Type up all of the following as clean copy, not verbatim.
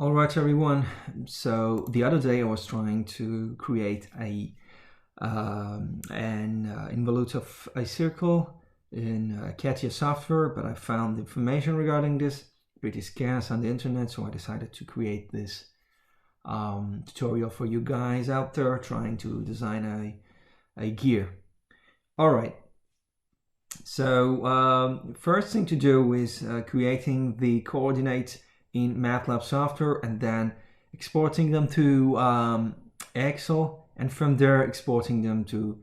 All right, everyone. So the other day I was trying to create an involute of a circle in CATIA software, but I found information regarding this pretty scarce on the internet, so I decided to create this tutorial for you guys out there trying to design a gear. All right. So first thing to do is creating the coordinates in MATLAB software and then exporting them to Excel, and from there exporting them to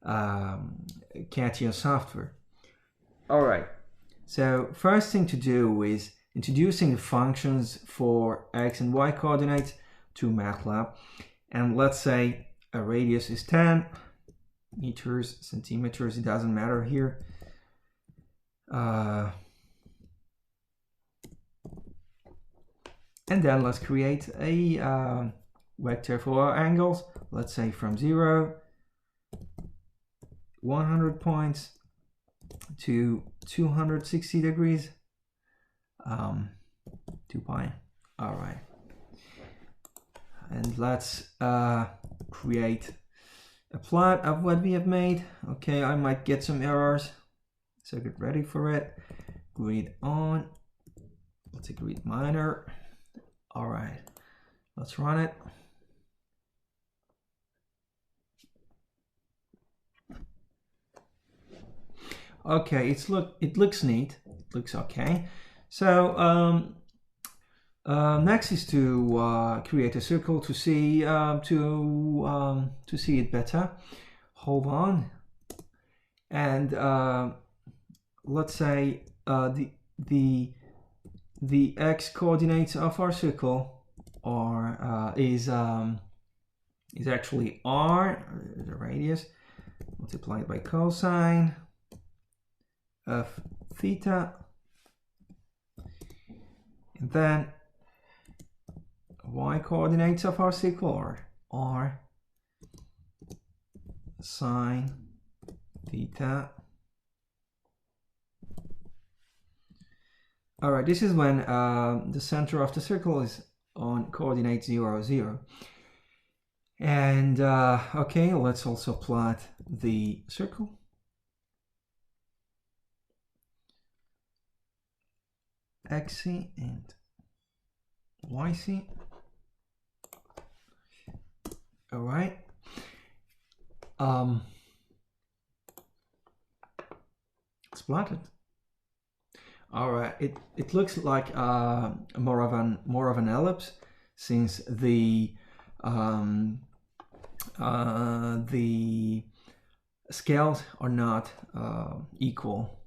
CATIA software. All right, so first thing to do is introducing the functions for X and Y coordinates to MATLAB. And let's say a radius is 10 meters, centimeters, it doesn't matter here. And then let's create a vector for our angles. Let's say from 0, 100 points to 260 degrees, 2 pi. All right. And let's create a plot of what we have made. Okay, I might get some errors, so get ready for it. Grid on. Let's say grid minor. All right, let's run it. Okay, it looks neat. It looks okay. So next is to create a circle to see it better. Hold on, and let's say the x coordinates of our circle are is actually r, the radius, multiplied by cosine of theta, and then y coordinates of our circle are r sine theta. All right, this is when the center of the circle is on coordinate 0, 0. And okay, let's also plot the circle. XC and YC. All right. It's plotted. All right. It looks like more of an ellipse, since the scales are not equal.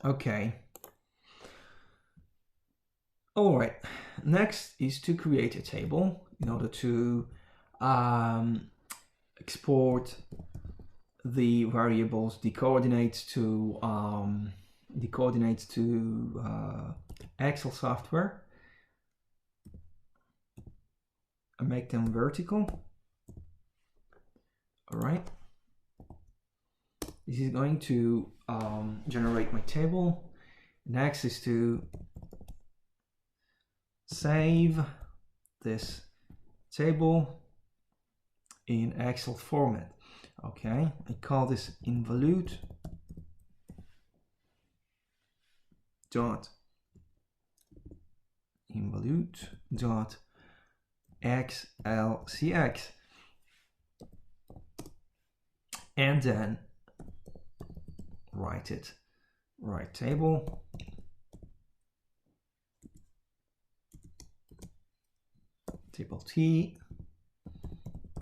Okay. All right, next is to create a table in order to export the variables, the coordinates to Excel software and make them vertical. All right, this is going to generate my table. Next is to save this table in Excel format. Okay, I call this Involute dot xlcx, and then write table table T,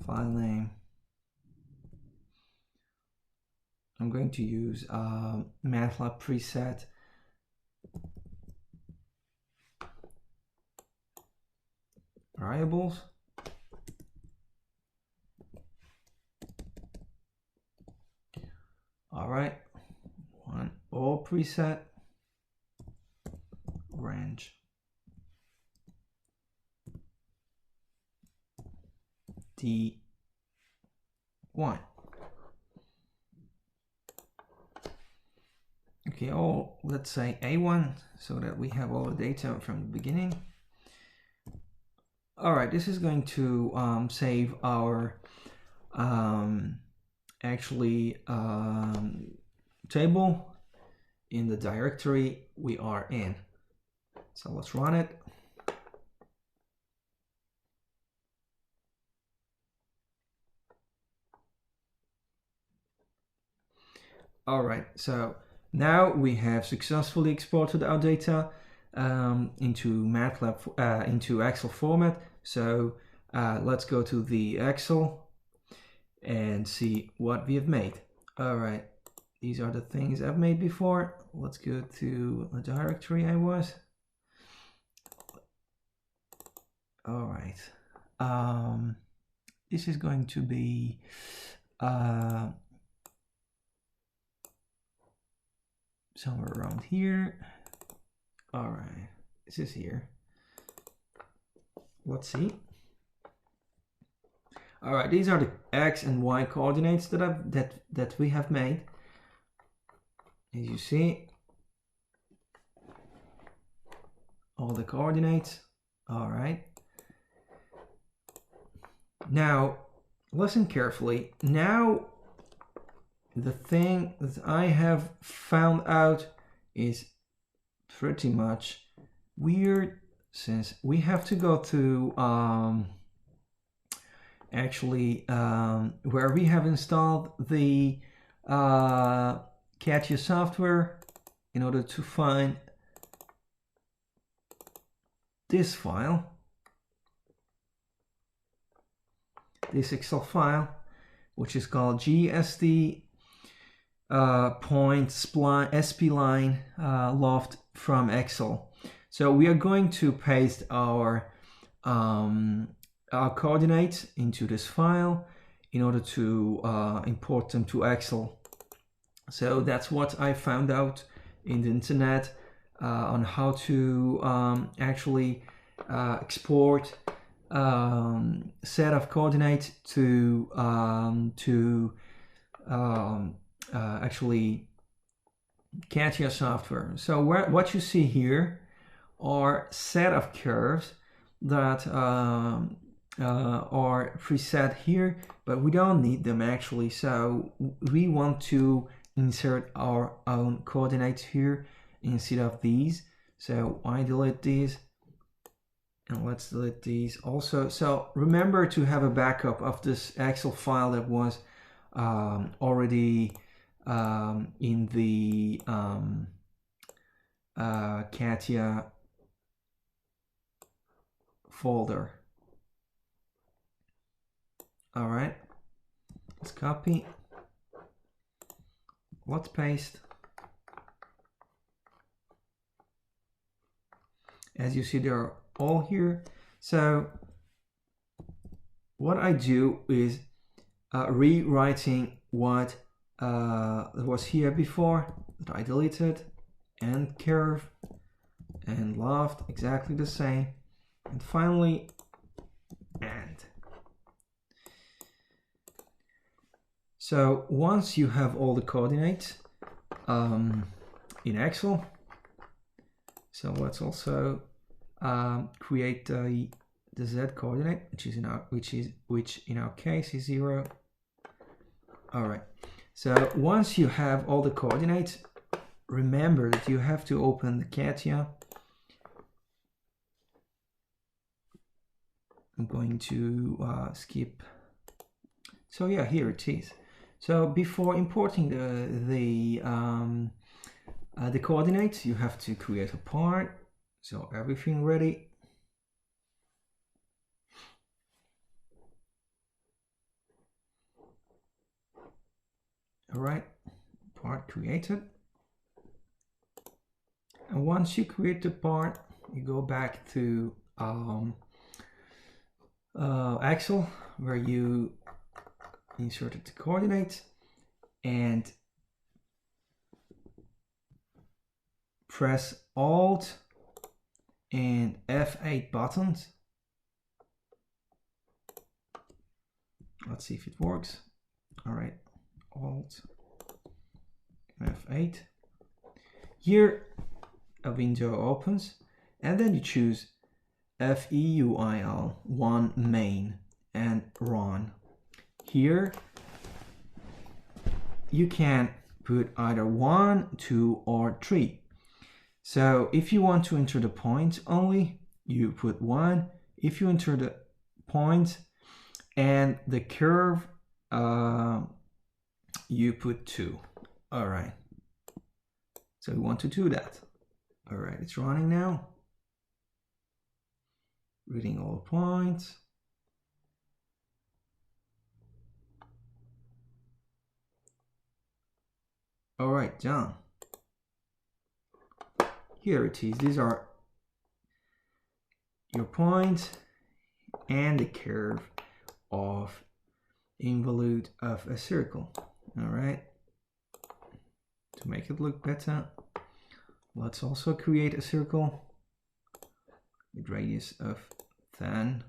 file name. I'm going to use MATLAB preset variables. All right, all preset range D1. Okay, let's say A1, so that we have all the data from the beginning. All right, this is going to save our table in the directory we are in. So let's run it. All right, so now we have successfully exported our data into MATLAB, into Excel format. So let's go to the Excel and see what we have made. All right, these are the things I've made before. Let's go to the directory I was. All right, this is going to be somewhere around here. All right, this is here. Let's see. All right, these are the X and Y coordinates that we have made. As you see, all the coordinates. All right. Now, listen carefully. Now, the thing that I have found out is pretty much weird, since we have to go to where we have installed the CATIA software in order to find this file, this Excel file, which is called GSD point spline loft from Excel. So we are going to paste our coordinates into this file in order to import them to Excel. So that's what I found out in the internet on how to actually export set of coordinates to actually CATIA software. So what you see here are set of curves that are preset here, but we don't need them actually. So we want to insert our own coordinates here instead of these. So I delete these, and let's delete these also. So remember to have a backup of this Excel file that was already in the CATIA folder. All right, let's copy, let's paste. As you see, they're all here. So what I do is rewriting what was here before that I deleted, and curve and loft exactly the same, and finally and. So once you have all the coordinates in Excel, so let's also create the Z coordinate, which in our case is 0. All right. So once you have all the coordinates, remember that you have to open the CATIA. I'm going to skip. So yeah, here it is. So before importing the coordinates, you have to create a part. So everything ready. All right, part created. And once you create the part, you go back to Excel, where you inserted the coordinates, and press Alt and F8 buttons. Let's see if it works. All right, Alt F8. Here a window opens, and then you choose FEUIL, 1 main, and run. Here you can put either 1, 2, or 3. So if you want to enter the point only, you put 1. If you enter the point and the curve, you put 2. All right. So we want to do that. All right, it's running now. Reading all the points. All right, done. Here it is. These are your points and the curve of involute of a circle. All right. To make it look better, let's also create a circle with radius of 10.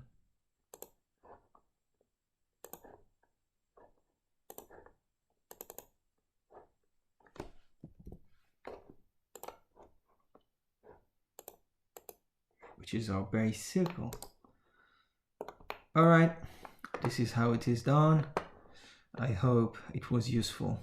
Which is our base circle. All right, this is how it is done. I hope it was useful.